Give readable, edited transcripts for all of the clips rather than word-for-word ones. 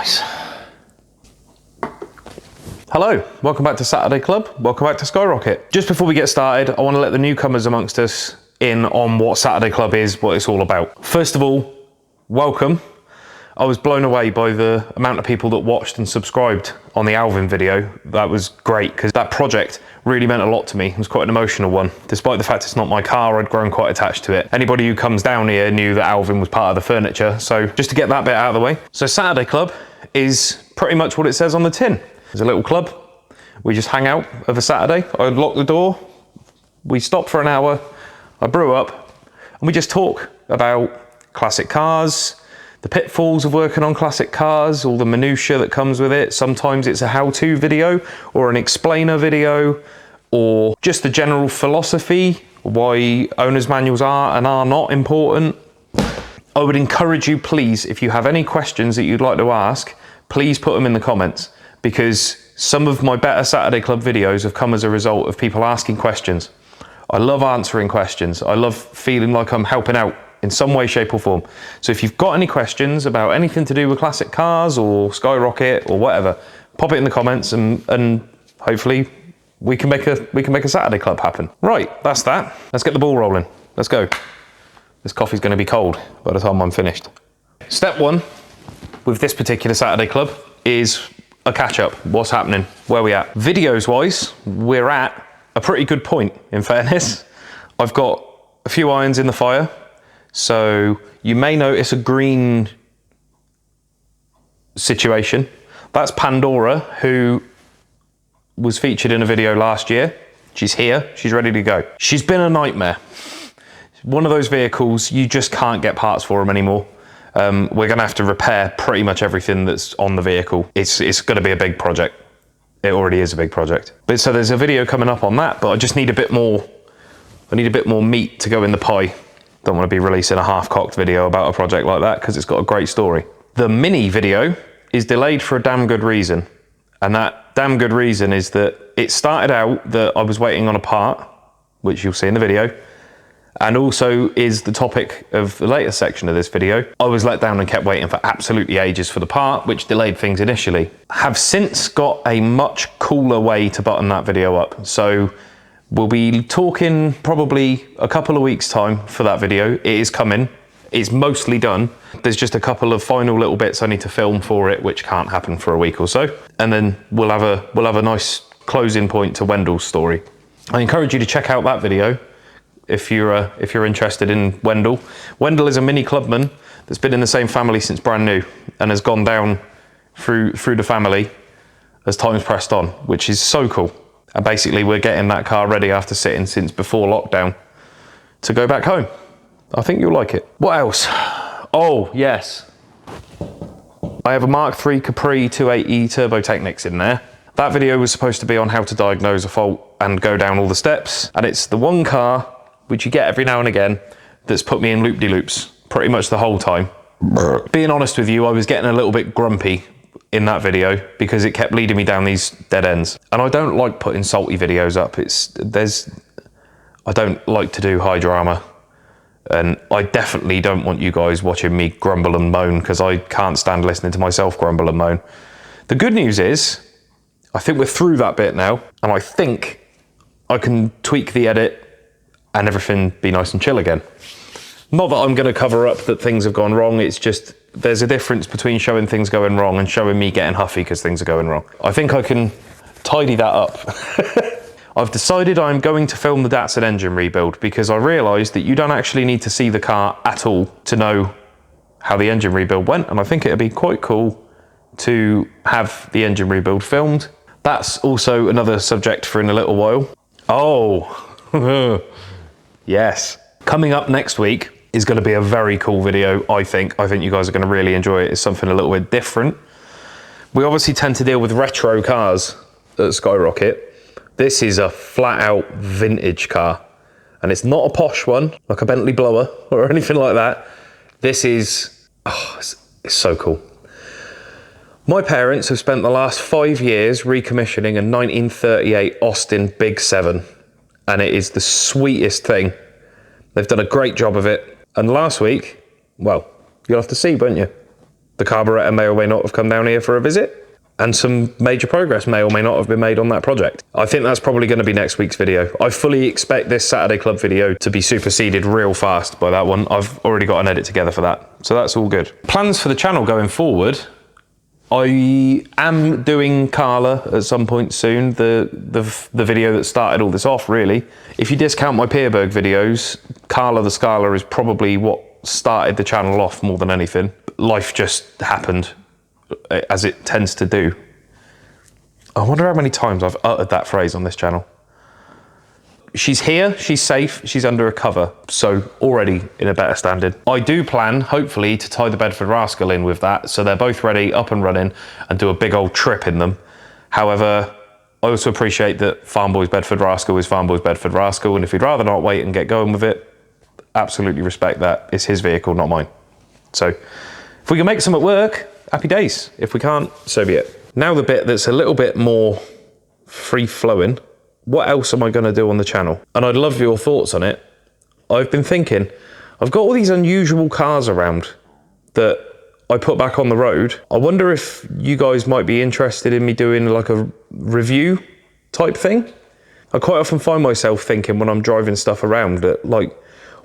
Nice. Hello, welcome back to Saturday Club. Welcome back to Skyrocket. Just before we get started, I want to let the newcomers amongst us in on what Saturday Club is, what it's all about. First of all, welcome. I was blown away by the amount of people that watched and subscribed on the Alvin video. That was great because that project really meant a lot to me. It was quite an emotional one. Despite the fact it's not my car, I'd grown quite attached to it. Anybody who comes down here knew that Alvin was part of the furniture. So just to get that bit out of the way. So Saturday Club is pretty much what it says on the tin. It's a little club. We just hang out of a Saturday. I lock the door. We stop for an hour. I brew up and we just talk about classic cars, the pitfalls of working on classic cars, all the minutiae that comes with it. Sometimes it's a how-to video or an explainer video or just the general philosophy, why owner's manuals are and are not important. I would encourage you, please, if you have any questions that you'd like to ask, please put them in the comments, because some of my better Saturday Club videos have come as a result of people asking questions. I love answering questions. I love feeling like I'm helping out in some way, shape or form. So if you've got any questions about anything to do with classic cars or Skyrocket or whatever, pop it in the comments and hopefully we can make a Saturday Club happen. Right, that's that. Let's get the ball rolling. Let's go. This coffee's going to be cold by the time I'm finished. Step one with this particular Saturday Club is a catch up. What's happening? Where we at? Videos wise, we're at a pretty good point, in fairness. I've got a few irons in the fire. So you may notice a green situation. That's Pandora, who was featured in a video last year. She's here, she's ready to go. She's been a nightmare. One of those vehicles, you just can't get parts for them anymore. We're gonna have to repair pretty much everything that's on the vehicle. It's gonna be a big project. It already is a big project. But so there's a video coming up on that, but I just need a bit more, meat to go in the pie. Don't want to be releasing a half-cocked video about a project like that because it's got a great story. The mini video is delayed for a damn good reason. And that damn good reason is that it started out that I was waiting on a part, which you'll see in the video, and also is the topic of the later section of this video. I was let down and kept waiting for absolutely ages for the part, which delayed things initially. Have since got a much cooler way to button that video up. So we'll be talking probably a couple of weeks time for that video. It is coming, it's mostly done. There's just a couple of final little bits I need to film for it, which can't happen for a week or so. And then we'll have a nice closing point to Wendell's story. I encourage you to check out that video if you're interested in Wendell. Wendell is a mini clubman that's been in the same family since brand new and has gone down through the family as time's pressed on, which is so cool. And basically we're getting that car ready after sitting since before lockdown to go back home. I think you'll like it. What else? Oh, yes. I have a Mark III Capri 280 Turbo Technics in there. That video was supposed to be on how to diagnose a fault and go down all the steps. And it's the one car, which you get every now and again, that's put me in loop-de-loops pretty much the whole time. Being honest with you, I was getting a little bit grumpy in that video because it kept leading me down these dead ends. And I don't like putting salty videos up. I don't like to do high drama. And I definitely don't want you guys watching me grumble and moan because I can't stand listening to myself grumble and moan. The good news is, I think we're through that bit now. And I think I can tweak the edit and everything be nice and chill again. Not that I'm gonna cover up that things have gone wrong, it's just, there's a difference between showing things going wrong and showing me getting huffy because things are going wrong. I think I can tidy that up. I've decided I'm going to film the Datsun engine rebuild because I realised that you don't actually need to see the car at all to know how the engine rebuild went, and I think it'd be quite cool to have the engine rebuild filmed. That's also another subject for in a little while. Oh, yes. Coming up next week is going to be a very cool video, I think. I think you guys are going to really enjoy it. It's something a little bit different. We obviously tend to deal with retro cars at Skyrocket. This is a flat out vintage car. And it's not a posh one, like a Bentley blower or anything like that. This is, it's so cool. My parents have spent the last 5 years recommissioning a 1938 Austin Big 7. And it is the sweetest thing. They've done a great job of it. And last week, well, you'll have to see, won't you? The carburetor may or may not have come down here for a visit, and some major progress may or may not have been made on that project. I think that's probably going to be next week's video. I fully expect this Saturday Club video to be superseded real fast by that one. I've already got an edit together for that, so that's all good. Plans for the channel going forward, I am doing Carla at some point soon, the video that started all this off, really. If you discount my Peerberg videos, Carla the Scala is probably what started the channel off more than anything. Life just happened, as it tends to do. I wonder how many times I've uttered that phrase on this channel. She's here, she's safe, she's under a cover, so already in a better standing. I do plan, hopefully, to tie the Bedford Rascal in with that, so they're both ready, up and running, and do a big old trip in them. However, I also appreciate that Farm Boys Bedford Rascal is Farm Boys Bedford Rascal, and if you'd rather not wait and get going with it, absolutely respect that. It's his vehicle, not mine. So, if we can make some at work, happy days. If we can't, so be it. Now the bit that's a little bit more free-flowing. What else am I going to do on the channel? And I'd love your thoughts on it. I've been thinking, I've got all these unusual cars around that I put back on the road. I wonder if you guys might be interested in me doing like a review type thing. I quite often find myself thinking when I'm driving stuff around that, like,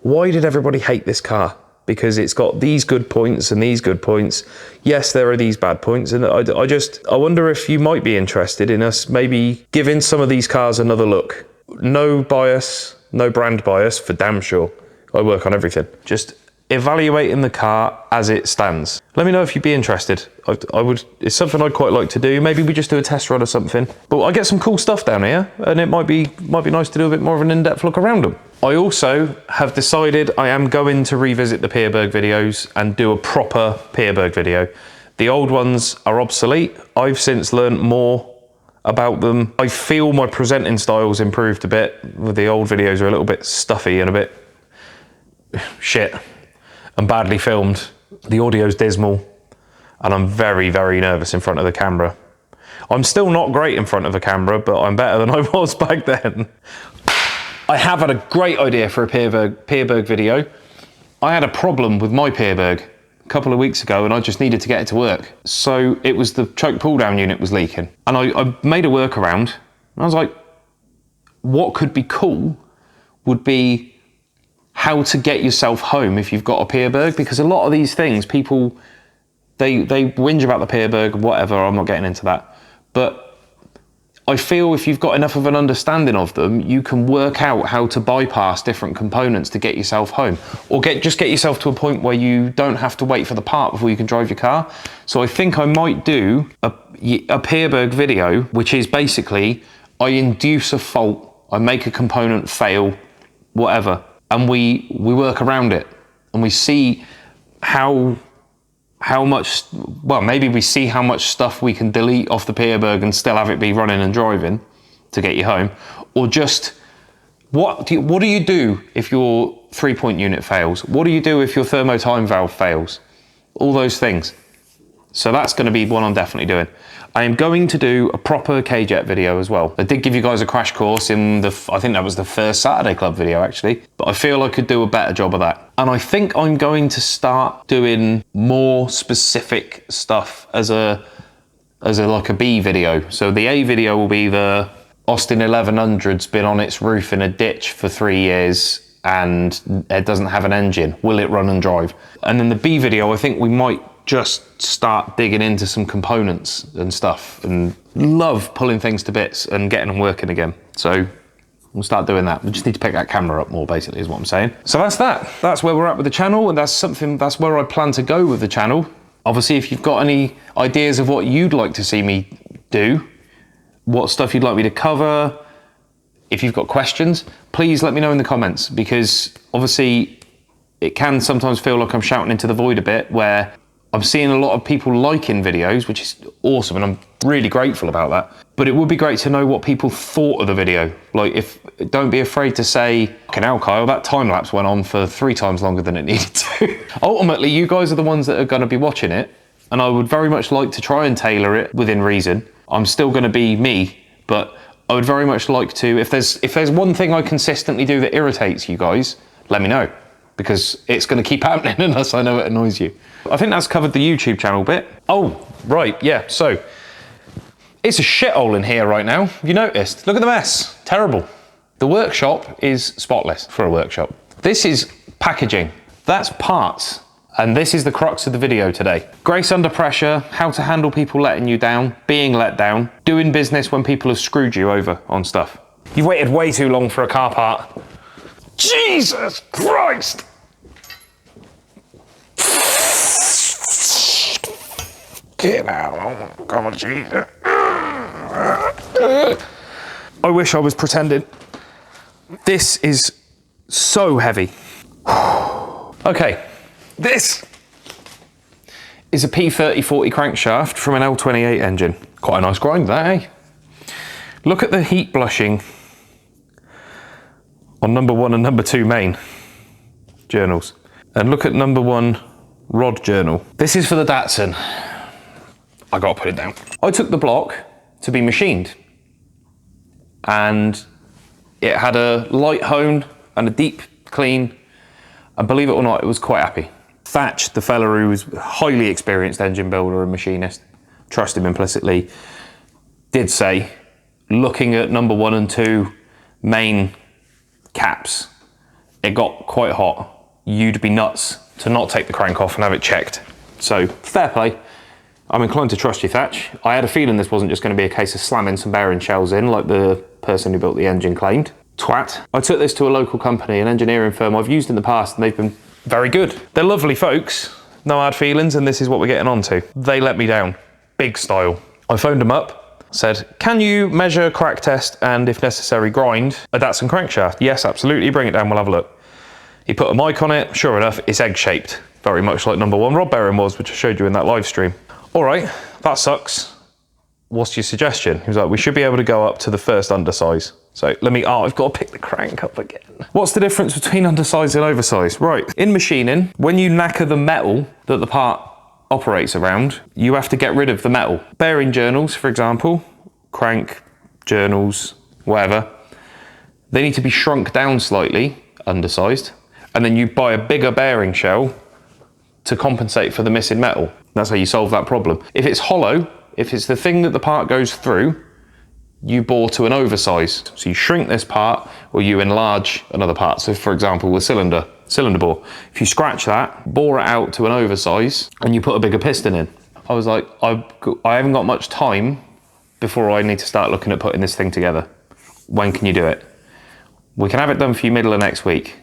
why did everybody hate this car? Because it's got these good points and these good points. Yes, there are these bad points. And I wonder if you might be interested in us maybe giving some of these cars another look. No bias, no brand bias, for damn sure. I work on everything. Just evaluating the car as it stands. Let me know if you'd be interested. It's something I'd quite like to do. Maybe we just do a test run or something. But I get some cool stuff down here, and it might be nice to do a bit more of an in-depth look around them. I also have decided I am going to revisit the Peerberg videos and do a proper Peerberg video. The old ones are obsolete. I've since learned more about them. I feel my presenting style's improved a bit. The old videos are a little bit stuffy and a bit shit and badly filmed. The audio's dismal, and I'm very, very nervous in front of the camera. I'm still not great in front of a camera, but I'm better than I was back then. I have had a great idea for a Peerberg video. I had a problem with my Peerberg a couple of weeks ago, and I just needed to get it to work. So it was the choke pull down unit was leaking. And I made a workaround, and I was like, what could be cool would be how to get yourself home if you've got a Peerberg, because a lot of these things, people, they whinge about the Peerberg, whatever, I'm not getting into that. But I feel if you've got enough of an understanding of them, you can work out how to bypass different components to get yourself home, or just get yourself to a point where you don't have to wait for the part before you can drive your car. So I think I might do a Peerberg video, which is basically, I induce a fault, I make a component fail, whatever, and we work around it, and we see how much, well, maybe we see how much stuff we can delete off the Peerberg and still have it be running and driving to get you home, or just what do you do if your 3-point unit fails? What do you do if your thermotime valve fails? All those things. So that's going to be one I'm definitely doing. I am going to do a proper K-Jet video as well. I did give you guys a crash course in I think that was the first Saturday Club video actually, but I feel I could do a better job of that. And I think I'm going to start doing more specific stuff as like a B video. So the A video will be the Austin 1100's been on its roof in a ditch for 3 years and it doesn't have an engine. Will it run and drive? And then the B video, I think we might just start digging into some components and stuff, and love pulling things to bits and getting them working again. So we'll start doing that. We just need to pick that camera up more, basically, is what I'm saying. So that's that. That's where we're at with the channel, and that's where I plan to go with the channel. Obviously, if you've got any ideas of what you'd like to see me do, what stuff you'd like me to cover, if you've got questions, please let me know in the comments, because obviously it can sometimes feel like I'm shouting into the void a bit, where I'm seeing a lot of people liking videos, which is awesome, and I'm really grateful about that. But it would be great to know what people thought of the video. Like, don't be afraid to say, "Fucking hell, Kyle, that time lapse went on for 3 times longer than it needed to." Ultimately, you guys are the ones that are going to be watching it, and I would very much like to try and tailor it within reason. I'm still going to be me, but I would very much like to, if there's one thing I consistently do that irritates you guys, let me know. because it's going to keep happening unless I know it annoys you. I think that's covered the YouTube channel bit. Oh, right, yeah, so it's a shithole in here right now. Have you noticed? Look at the mess, terrible. The workshop is spotless for a workshop. This is packaging, that's parts. And this is the crux of the video today. Grace under pressure, how to handle people letting you down, being let down, doing business when people have screwed you over on stuff. You've waited way too long for a car part. Jesus Christ! Get out, oh my God, Jesus. I wish I was pretending. This is so heavy. Okay. This is a P3040 crankshaft from an L28 engine. Quite a nice grind that, eh? Look at the heat blushing on number 1 and number 2 main journals. And look at number 1 rod journal. This is for the Datsun. I gotta put it down. I took the block to be machined and it had a light hone and a deep clean, and believe it or not, it was quite happy. Thatch, the fella who was a highly experienced engine builder and machinist, trust him implicitly, did say, looking at number 1 and 2 main caps, it got quite hot. You'd be nuts to not take the crank off and have it checked. So, fair play. I'm inclined to trust you, Thatch. I had a feeling this wasn't just going to be a case of slamming some bearing shells in like the person who built the engine claimed. Twat. I took this to a local company, an engineering firm I've used in the past, and they've been very good. They're lovely folks, no hard feelings, and this is what we're getting onto. They let me down, big style. I phoned them up, said, can you measure, crack test, and if necessary, grind a Datsun crankshaft? Yes, absolutely, bring it down, we'll have a look. He put a mic on it, sure enough, it's egg-shaped, very much like number 1 rod bearing was, which I showed you in that live stream. All right, that sucks. What's your suggestion? He was like, we should be able to go up to the first undersize. So I've got to pick the crank up again. What's the difference between undersize and oversize? Right, in machining, when you lacquer the metal that the part operates around, you have to get rid of the metal. Bearing journals, for example, crank journals, whatever, they need to be shrunk down slightly, undersized, and then you buy a bigger bearing shell to compensate for the missing metal. That's how you solve that problem. If it's hollow, if it's the thing that the part goes through, you bore to an oversize. So you shrink this part or you enlarge another part. So for example, the cylinder bore. If you scratch that, bore it out to an oversize and you put a bigger piston in. I was like, I haven't got much time before I need to start looking at putting this thing together. When can you do it? We can have it done for you middle of next week.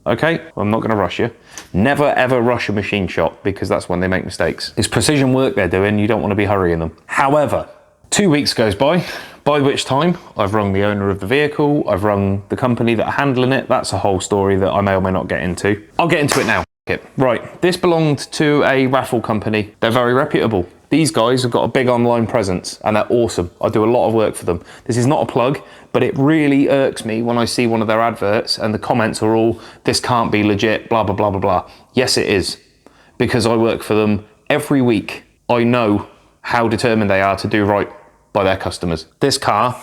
Okay, well, I'm not gonna rush you. Never ever rush a machine shop because that's when they make mistakes. It's precision work they're doing, you don't wanna be hurrying them. However, 2 weeks goes by which time I've rung the owner of the vehicle, I've rung the company that are handling it. That's a whole story that I may or may not get into. I'll get into it now. Right, this belonged to a raffle company. They're very reputable. These guys have got a big online presence and they're awesome. I do a lot of work for them. This is not a plug, but it really irks me when I see one of their adverts and the comments are all, this can't be legit, blah, blah, blah, blah, blah. Yes, it is, because I work for them every week. I know how determined they are to do right by their customers. This car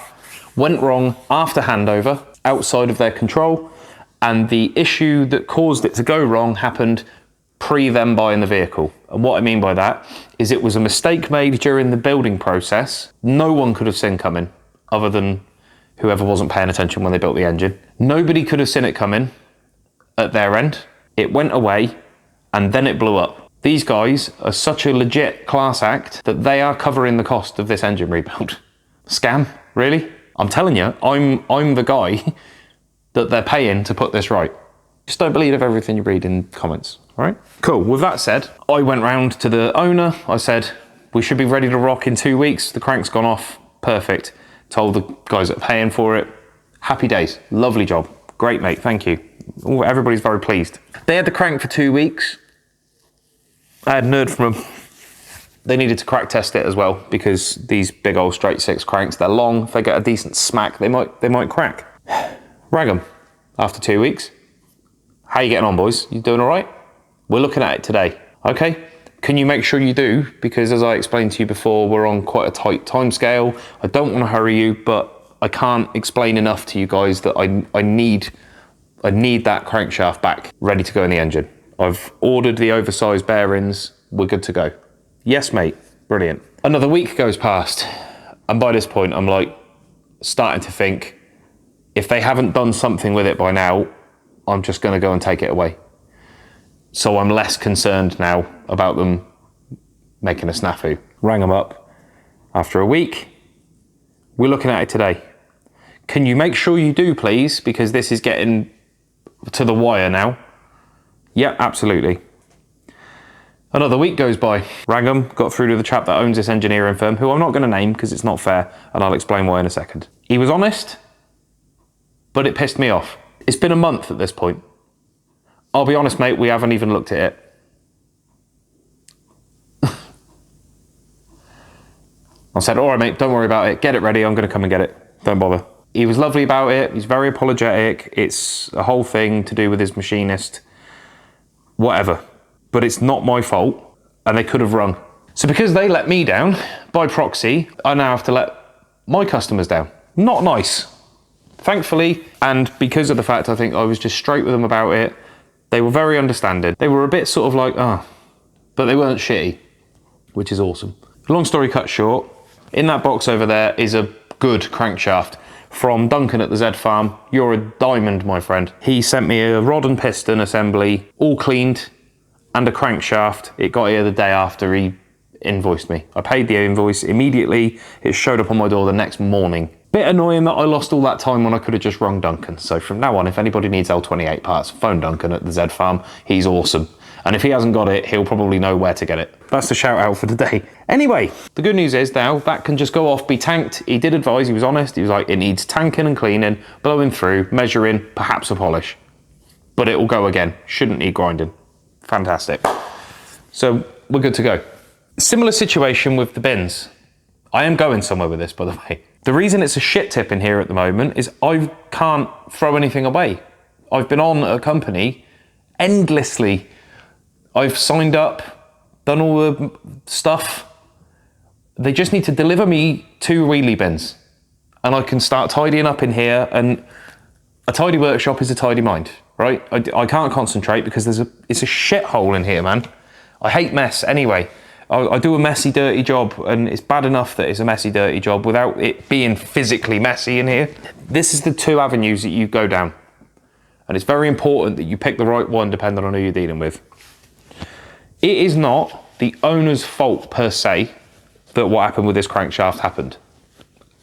went wrong after handover, outside of their control, and the issue that caused it to go wrong happened pre them buying the vehicle. And what I mean by that is it was a mistake made during the building process. No one could have seen coming other than whoever wasn't paying attention when they built the engine. Nobody could have seen it coming at their end. It went away and then it blew up. These guys are such a legit class act that they are covering the cost of this engine rebuild. Scam, really? I'm telling you, I'm the guy that they're paying to put this right. Just don't believe everything you read in comments, all right? Cool, with that said, I went round to the owner. I said, we should be ready to rock in 2 weeks. The crank's gone off, perfect. Told the guys that are paying for it, happy days, lovely job. Great, mate, thank you. Everybody's very pleased. They had the crank for 2 weeks. I had nerd from them. They needed to crack test it as well because these big old straight six cranks, they're long. If they get a decent smack, they might crack. Rag them after 2 weeks. How you getting on, boys? You doing all right? We're looking at it today. Okay. Can you make sure you do? Because as I explained to you before, we're on quite a tight time scale. I don't want to hurry you, but I can't explain enough to you guys that I need I need that crankshaft back, ready to go in the engine. I've ordered the oversized bearings, we're good to go. Yes, mate, brilliant. Another week goes past, and by this point, I'm like, starting to think, if they haven't done something with it by now, I'm just gonna go and take it away. So I'm less concerned now about them making a snafu. Rang them up after a week. We're looking at it today. Can you make sure you do, please? Because this is getting to the wire now. Yeah, absolutely. Another week goes by. Rang them, got through to the chap that owns this engineering firm, who I'm not going to name because it's not fair, and I'll explain why in a second. He was honest, but it pissed me off. It's been a month at this point. I'll be honest, mate, we haven't even looked at it. I said, all right, mate, don't worry about it. Get it ready. I'm going to come and get it. Don't bother. He was lovely about it. He's very apologetic. It's a whole thing to do with his machinist. Whatever. But it's not my fault, and they could have rung. So because they let me down, by proxy, I now have to let my customers down. Not nice. Thankfully, and because of the fact I think I was just straight with them about it, they were very understanding. They were a bit sort of like, but they weren't shitty, which is awesome. Long story cut short, in that box over there is a good crankshaft from Duncan at the Z Farm. You're a diamond, my friend. He sent me a rod and piston assembly, all cleaned, and a crankshaft. It got here the day after he invoiced me. I paid the invoice immediately. It showed up on my door the next morning. Bit annoying that I lost all that time when I could have just rung Duncan. So from now on, if anybody needs L28 parts, phone Duncan at the Z Farm. He's awesome. And if he hasn't got it, he'll probably know where to get it. That's the shout out for today. Anyway, the good news is now that can just go off, be tanked. He did advise, he was honest. He was like, it needs tanking and cleaning, blowing through, measuring, perhaps a polish. But it will go again. Shouldn't need grinding. Fantastic. So we're good to go. Similar situation with the bins. I am going somewhere with this, by the way. The reason it's a shit tip in here at the moment is I can't throw anything away. I've been on a company endlessly. I've signed up, done all the stuff. They just need to deliver me 2 wheelie bins and I can start tidying up in here, and a tidy workshop is a tidy mind, right? I can't concentrate because it's a shithole in here, man. I hate mess anyway. I do a messy, dirty job, and it's bad enough that it's a messy, dirty job without it being physically messy in here. This is the 2 avenues that you go down. And it's very important that you pick the right one depending on who you're dealing with. It is not the owner's fault per se that what happened with this crankshaft happened.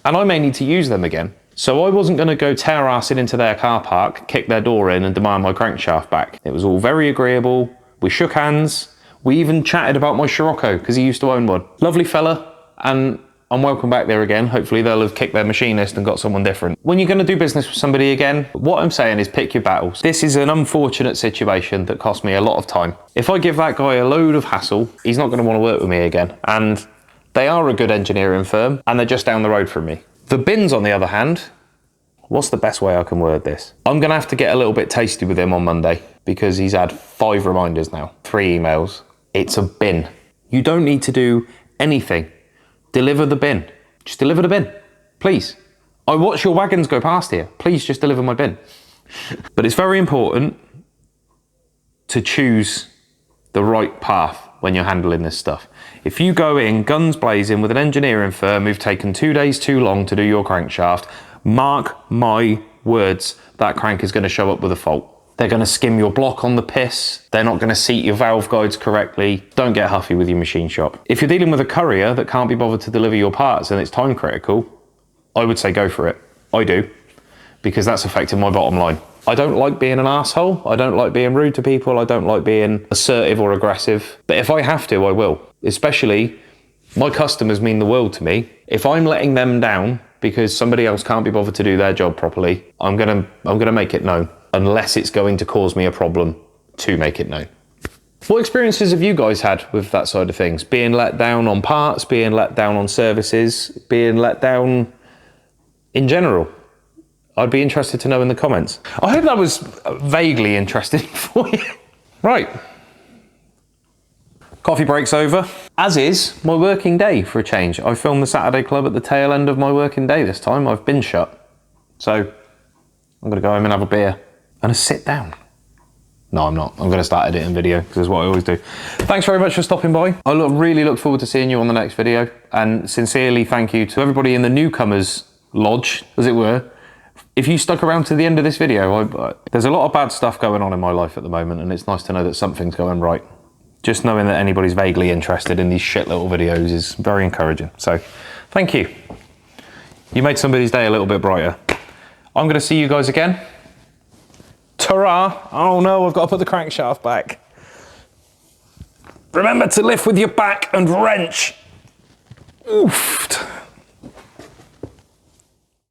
And I may need to use them again. So I wasn't going to go tear-assing into their car park, kick their door in and demand my crankshaft back. It was all very agreeable. We shook hands. We even chatted about my Scirocco because he used to own one. Lovely fella, and I'm welcome back there again. Hopefully they'll have kicked their machinist and got someone different. When you're going to do business with somebody again, what I'm saying is pick your battles. This is an unfortunate situation that cost me a lot of time. If I give that guy a load of hassle, he's not going to want to work with me again. And they are a good engineering firm, and they're just down the road from me. The bins, on the other hand, what's the best way I can word this? I'm going to have to get a little bit tasty with him on Monday because he's had 5 reminders now, 3 emails. It's a bin. You don't need to do anything. Deliver the bin. Just deliver the bin, please. I watch your wagons go past here. Please just deliver my bin. But it's very important to choose the right path when you're handling this stuff. If you go in guns blazing with an engineering firm who've taken 2 days too long to do your crankshaft, mark my words, that crank is going to show up with a fault. They're going to skim your block on the piss. They're not going to seat your valve guides correctly. Don't get huffy with your machine shop. If you're dealing with a courier that can't be bothered to deliver your parts and it's time critical, I would say go for it. I do, because that's affecting my bottom line. I don't like being an asshole. I don't like being rude to people. I don't like being assertive or aggressive. But if I have to, I will. Especially, my customers mean the world to me. If I'm letting them down because somebody else can't be bothered to do their job properly, I'm gonna make it known. Unless it's going to cause me a problem to make it known. What experiences have you guys had with that side of things? Being let down on parts, being let down on services, being let down in general? I'd be interested to know in the comments. I hope that was vaguely interesting for you. Right. Coffee break's over, as is my working day for a change. I filmed the Saturday Club at the tail end of my working day this time. I've been shut. So I'm gonna go home and have a beer. and a sit down. No, I'm not. I'm going to start editing video because that's what I always do. Thanks very much for stopping by. I really look forward to seeing you on the next video. And sincerely thank you to everybody in the newcomers lodge, as it were. If you stuck around to the end of this video, there's a lot of bad stuff going on in my life at the moment, and it's nice to know that something's going right. Just knowing that anybody's vaguely interested in these shit little videos is very encouraging. So thank you. You made somebody's day a little bit brighter. I'm going to see you guys again. Ta-ra! Oh no, I've got to put the crankshaft back. Remember to lift with your back and wrench. Oof.